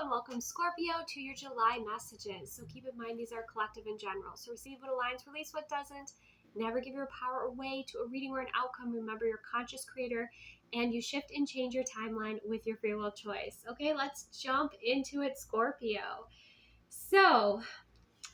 and welcome Scorpio to your July messages. So keep in mind these are collective in general. So receive what aligns, release what doesn't. Never give your power away to a reading or an outcome. Remember, you're conscious creator and you shift and change your timeline with your free will choice. Okay, let's jump into it, Scorpio. So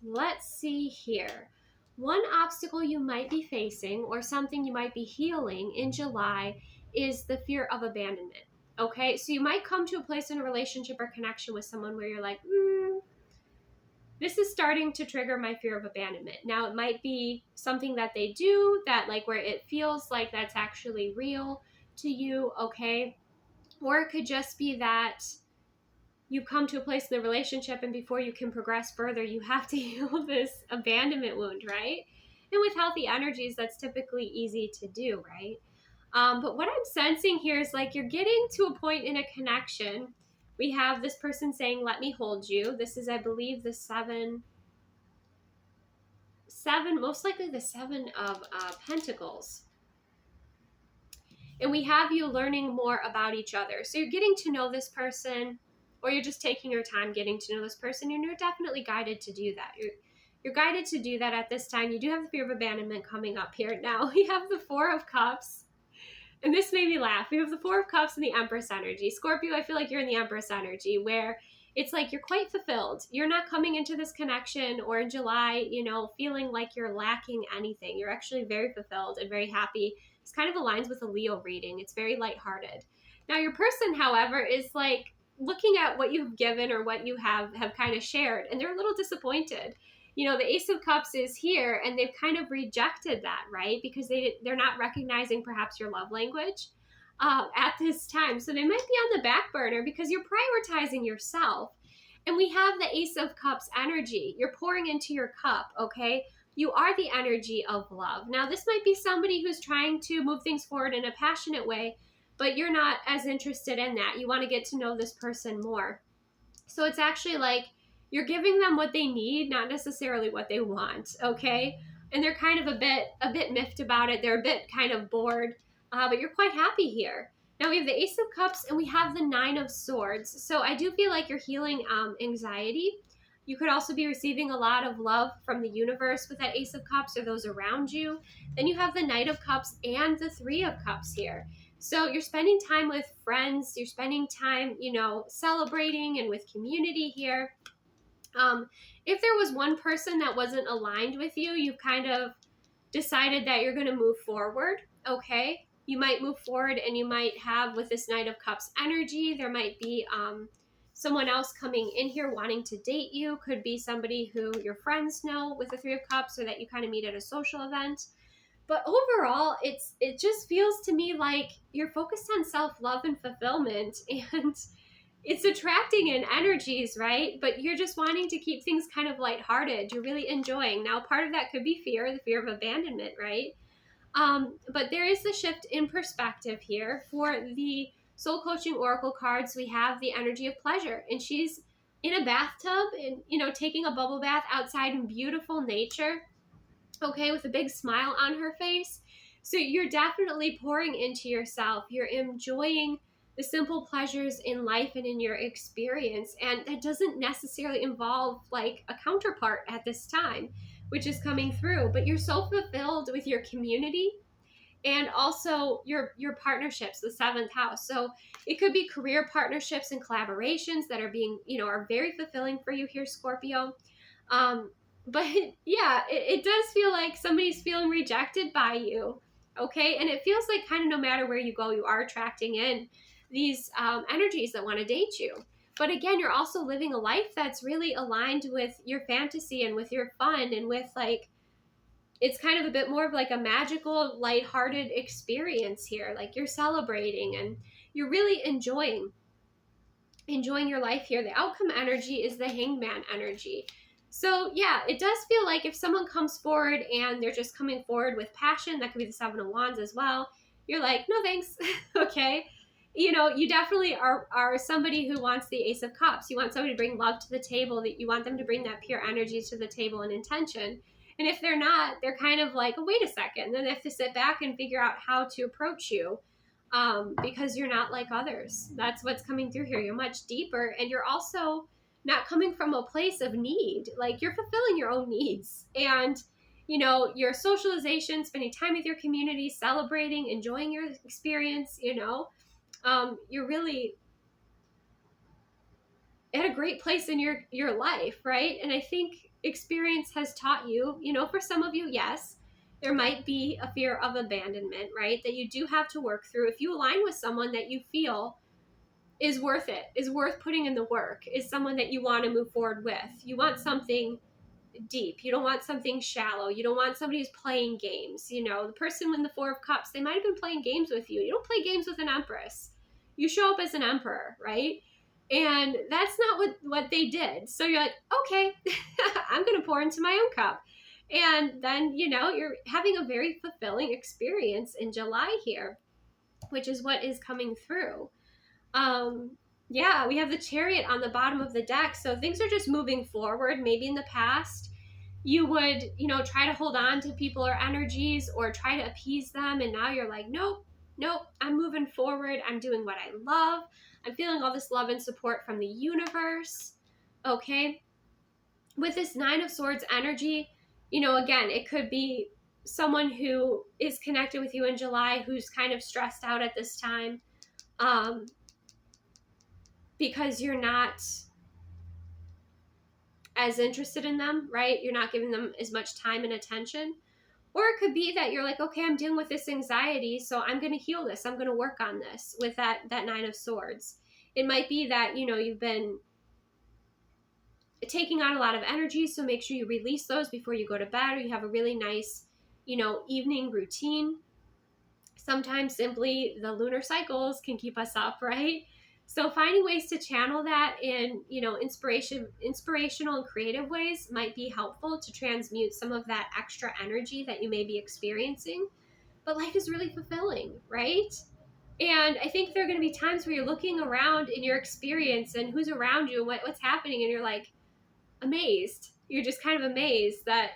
let's see here. One obstacle you might be facing or something you might be healing in July is the fear of abandonment. Okay, so you might come to a place in a relationship or connection with someone where you're like, this is starting to trigger my fear of abandonment. Now, it might be something that they do that, like, where it feels like that's actually real to you, okay? Or it could just be that you come to a place in the relationship and before you can progress further, you have to heal this abandonment wound, right? And with healthy energies, that's typically easy to do, right? But what I'm sensing here is like you're getting to a point in a connection. We have this person saying, let me hold you. This is, I believe, the seven, most likely the seven of Pentacles. And we have you learning more about each other. So you're getting to know this person, or you're just taking your time getting to know this person, and you're definitely guided to do that. You're guided to do that at this time. You do have the fear of abandonment coming up here. Now, we have the Four of Cups. And this made me laugh. We have the Four of Cups and the Empress energy. Scorpio, I feel like you're in the Empress energy where it's like you're quite fulfilled. You're not coming into this connection or in July, feeling like you're lacking anything. You're actually very fulfilled and very happy. This kind of aligns with a Leo reading. It's very lighthearted. Now, your person, however, is like looking at what you've given or what you have kind of shared, and they're a little disappointed. The Ace of Cups is here and they've kind of rejected that, right? Because they're not recognizing perhaps your love language at this time. So they might be on the back burner because you're prioritizing yourself. And we have the Ace of Cups energy. You're pouring into your cup, okay? You are the energy of love. Now, this might be somebody who's trying to move things forward in a passionate way, but you're not as interested in that. You want to get to know this person more. So it's actually like, you're giving them what they need, not necessarily what they want, okay? And they're kind of a bit miffed about it. They're a bit kind of bored, but you're quite happy here. Now we have the Ace of Cups and we have the Nine of Swords. So I do feel like you're healing anxiety. You could also be receiving a lot of love from the universe with that Ace of Cups or those around you. Then you have the Knight of Cups and the Three of Cups here. So you're spending time with friends. You're spending time, celebrating and with community here. If there was one person that wasn't aligned with you, you've kind of decided that you're going to move forward, okay? You might move forward and you might have, with this Knight of Cups energy, there might be someone else coming in here wanting to date you. Could be somebody who your friends know with the Three of Cups or that you kind of meet at a social event. But overall, it just feels to me like you're focused on self-love and fulfillment, and it's attracting in energies, right? But you're just wanting to keep things kind of lighthearted. You're really enjoying. Now, part of that could be fear, the fear of abandonment, right? But there is the shift in perspective here. For the Soul Coaching Oracle cards, we have the energy of pleasure. And she's in a bathtub and, taking a bubble bath outside in beautiful nature, okay, with a big smile on her face. So you're definitely pouring into yourself. You're enjoying the simple pleasures in life and in your experience. And that doesn't necessarily involve like a counterpart at this time, which is coming through. But you're so fulfilled with your community and also your partnerships, the seventh house. So it could be career partnerships and collaborations that are being, are very fulfilling for you here, Scorpio. But yeah, it does feel like somebody's feeling rejected by you. Okay. And it feels like kind of no matter where you go, you are attracting in these energies that want to date you. But again, you're also living a life that's really aligned with your fantasy and with your fun and with like, it's kind of a bit more of like a magical, lighthearted experience here. Like you're celebrating and you're really enjoying your life here. The outcome energy is the Hangman energy. So yeah, it does feel like if someone comes forward and they're just coming forward with passion, that could be the Seven of Wands as well. You're like, no thanks, okay? You definitely are somebody who wants the Ace of Cups. You want somebody to bring love to the table, that you want them to bring that pure energy to the table and intention. And if they're not, they're kind of like, oh, wait a second. Then they have to sit back and figure out how to approach you. because you're not like others. That's what's coming through here. You're much deeper, and you're also not coming from a place of need. Like, you're fulfilling your own needs, and your socialization, spending time with your community, celebrating, enjoying your experience. You're really at a great place in your life, right? And I think experience has taught you, for some of you, yes, there might be a fear of abandonment, right? That you do have to work through. If you align with someone that you feel is worth it, is worth putting in the work, is someone that you want to move forward with. You want something deep. You don't want something shallow. You don't want somebody who's playing games. The person in the Four of Cups, they might have been playing games with you. You don't play games with an empress. You show up as an emperor, right? And that's not what they did. So you're like, okay, I'm going to pour into my own cup. And then, you're having a very fulfilling experience in July here, which is what is coming through. Yeah, we have the Chariot on the bottom of the deck. So things are just moving forward. Maybe in the past, you would, try to hold on to people or energies or try to appease them. And now you're like, nope, I'm moving forward. I'm doing what I love. I'm feeling all this love and support from the universe. Okay. With this Nine of Swords energy, again, it could be someone who is connected with you in July who's kind of stressed out at this time. Because you're not as interested in them, right? You're not giving them as much time and attention. Or it could be that you're like, okay, I'm dealing with this anxiety, so I'm going to heal this. I'm going to work on this with that Nine of Swords. It might be that, you've been taking on a lot of energy, so make sure you release those before you go to bed, or you have a really nice, evening routine. Sometimes simply the lunar cycles can keep us up, right? So finding ways to channel that in, inspirational and creative ways might be helpful to transmute some of that extra energy that you may be experiencing. But life is really fulfilling, right? And I think there are going to be times where you're looking around in your experience and who's around you and what's happening, and you're like amazed. You're just kind of amazed that,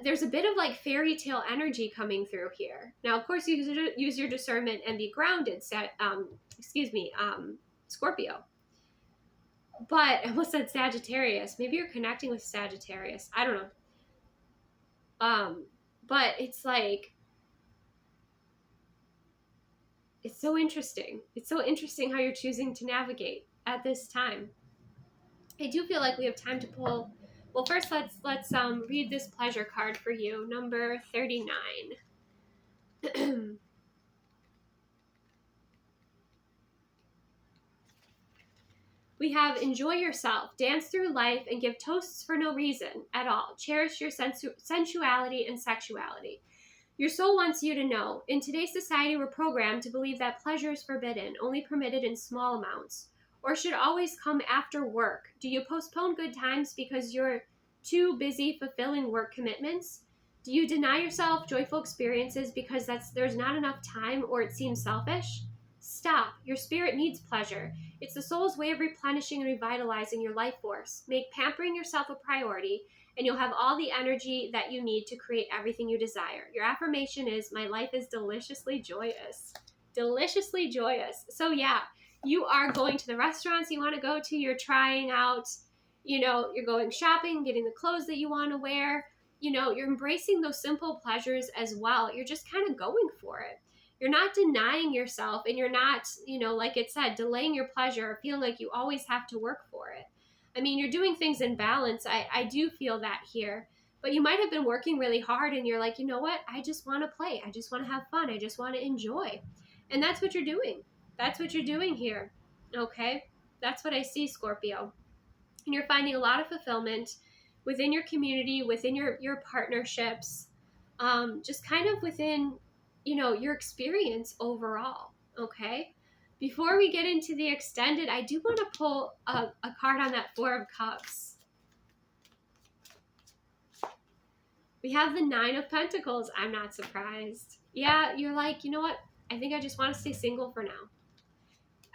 there's a bit of like fairy tale energy coming through here. Now, of course, use your discernment and be grounded. Scorpio. But I almost said Sagittarius. Maybe you're connecting with Sagittarius. I don't know. But it's like, it's so interesting. It's so interesting how you're choosing to navigate at this time. I do feel like we have time to pull. Well, first let's read this pleasure card for you, number 39. We have enjoy yourself, dance through life, and give toasts for no reason at all. Cherish your sensuality and sexuality. Your soul wants you to know. In today's society, we're programmed to believe that pleasure is forbidden, only permitted in small amounts, or should always come after work. Do you postpone good times because you're too busy fulfilling work commitments? Do you deny yourself joyful experiences because there's not enough time or it seems selfish? Stop. Your spirit needs pleasure. It's the soul's way of replenishing and revitalizing your life force. Make pampering yourself a priority, and you'll have all the energy that you need to create everything you desire. Your affirmation is, my life is deliciously joyous. Deliciously joyous. So yeah, you are going to the restaurants you want to go to, you're trying out, you're going shopping, getting the clothes that you want to wear, you're embracing those simple pleasures as well. You're just kind of going for it. You're not denying yourself, and you're not, like it said, delaying your pleasure or feeling like you always have to work for it. I mean, you're doing things in balance. I do feel that here. But you might have been working really hard and you're like, you know what? I just want to play. I just want to have fun. I just want to enjoy. And that's what you're doing. That's what you're doing here. Okay? That's what I see, Scorpio. And you're finding a lot of fulfillment within your community, within your partnerships, just kind of within, your experience overall. Okay? Before we get into the extended, I do want to pull a card on that Four of Cups. We have the Nine of Pentacles. I'm not surprised. Yeah, you're like, you know what? I think I just want to stay single for now.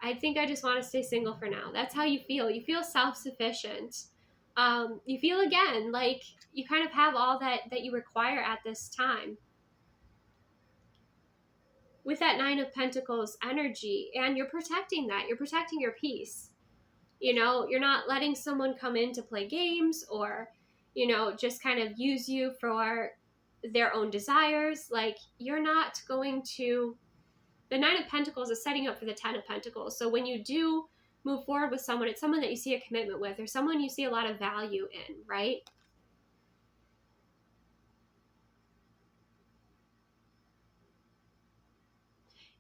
I think I just want to stay single for now. That's how you feel. You feel self-sufficient. You feel, again, like you kind of have all that you require at this time. with that Nine of Pentacles energy, and you're protecting that. You're protecting your peace. You know, you're not letting someone come in to play games or, you know, just kind of use you for their own desires. Like, you're not going to, the Nine of Pentacles is setting up for the Ten of Pentacles. So when you do move forward with someone, it's someone that you see a commitment with, or someone you see a lot of value in, right?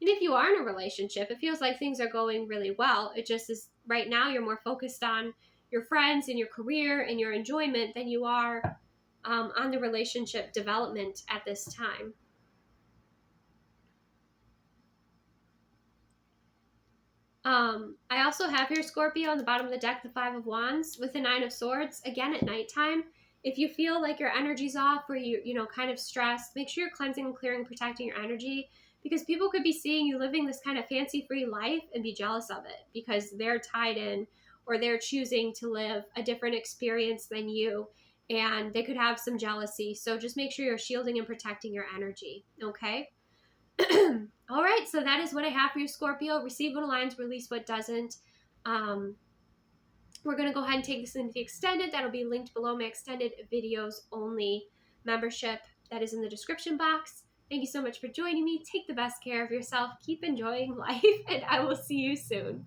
And if you are in a relationship, it feels like things are going really well. It just is right now you're more focused on your friends and your career and your enjoyment than you are on the relationship development at this time. I also have here, Scorpio, on the bottom of the deck, the Five of Wands with the Nine of Swords. Again, at nighttime, if you feel like your energy's off or you know, kind of stressed, make sure you're cleansing and clearing, protecting your energy, because people could be seeing you living this kind of fancy-free life and be jealous of it because they're tied in or they're choosing to live a different experience than you, and they could have some jealousy. So just make sure you're shielding and protecting your energy, okay? All right, so that is what I have for you, Scorpio. Receive what aligns, release what doesn't. We're going to go ahead and take this into the extended. That'll be linked below my extended videos only membership that is in the description box. Thank you so much for joining me. Take the best care of yourself. Keep enjoying life, and I will see you soon.